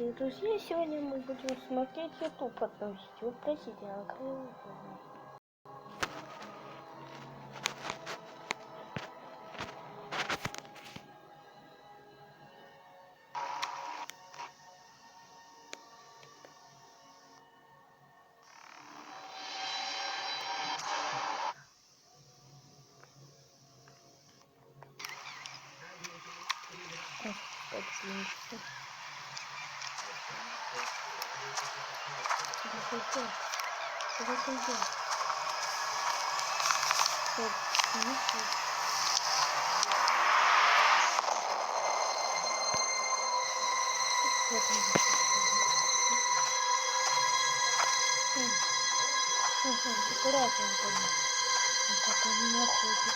дорогие друзья, сегодня мы будем смотреть YouTube одно видео про Сирена. Как он не ходит.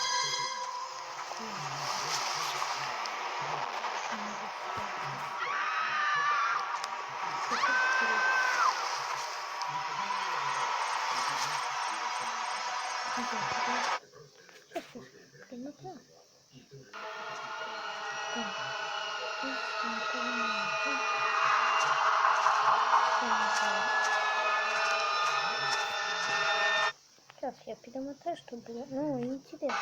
Сейчас я перемотаю, чтобы было, интересно.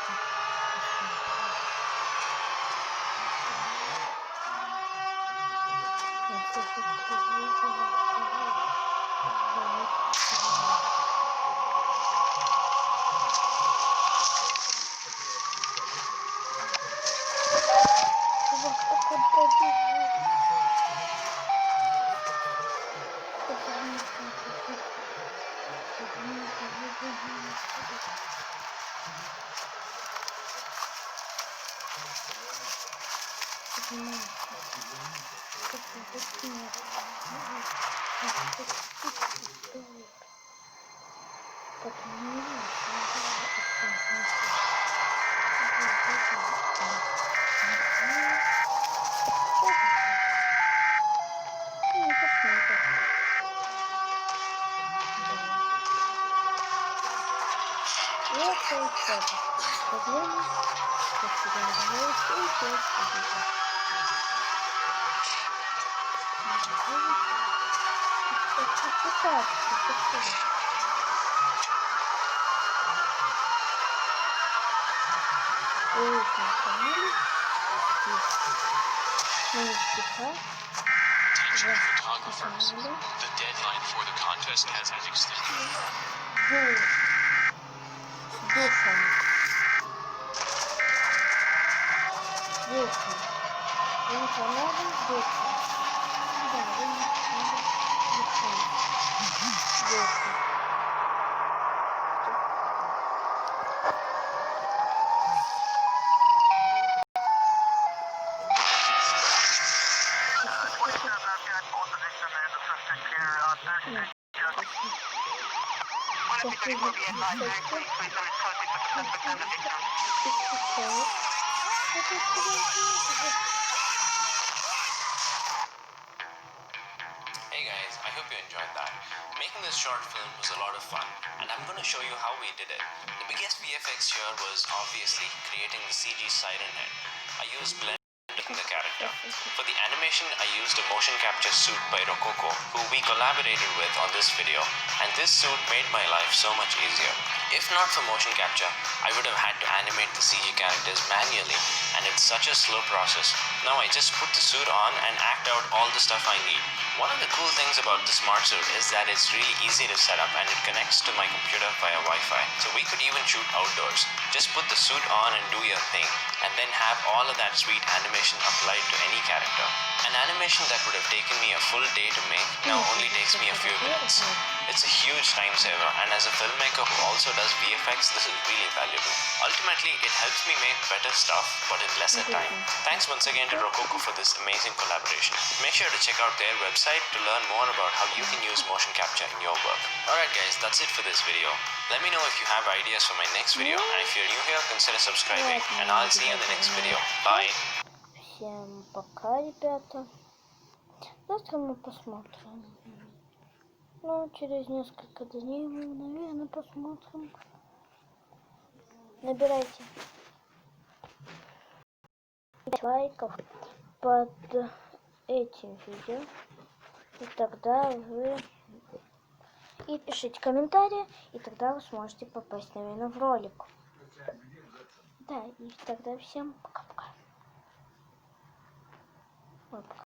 Attention photographers, the deadline for the contest has been extended. Hey guys, I hope you enjoyed that. Making this short film was a lot of fun, and I'm going to show you how we did it. The biggest VFX here was obviously creating the CG Siren head. I used blend the character. For the animation, I used a motion capture suit by Rococo, who we collaborated with on this video, and this suit made my life so much easier. If not for motion capture, I would have had to animate the CG characters manually, and it's such a slow process. Now I just put the suit on and act out all the stuff I need. One of the cool things about the smart suit is that it's really easy to set up and it connects to my computer via Wi-Fi. So we could even shoot outdoors. Just put the suit on and do your thing, and then have all of that sweet animation applied to any character. An animation that would have taken me a full day to make now only takes me a few minutes. It's a huge time saver, and as a filmmaker who also does VFX, this is really valuable. Ultimately, it helps me make better stuff, but in lesser time. Thanks once again to Rococo for this amazing collaboration. Make sure to check out their website to learn more about how you can use motion capture in your work. Alright guys, that's it for this video. Let me know if you have ideas for my next video, and if you're new here, consider subscribing, and I'll see you in the next video. Bye! Всем пока, ребята. Завтра мы посмотрим. Ну, через несколько дней мы, наверное, посмотрим. Набирайте лайков под этим видео. И тогда вы... И пишите комментарии, и тогда вы сможете попасть, наверное, в ролик. Да, и тогда всем пока-пока.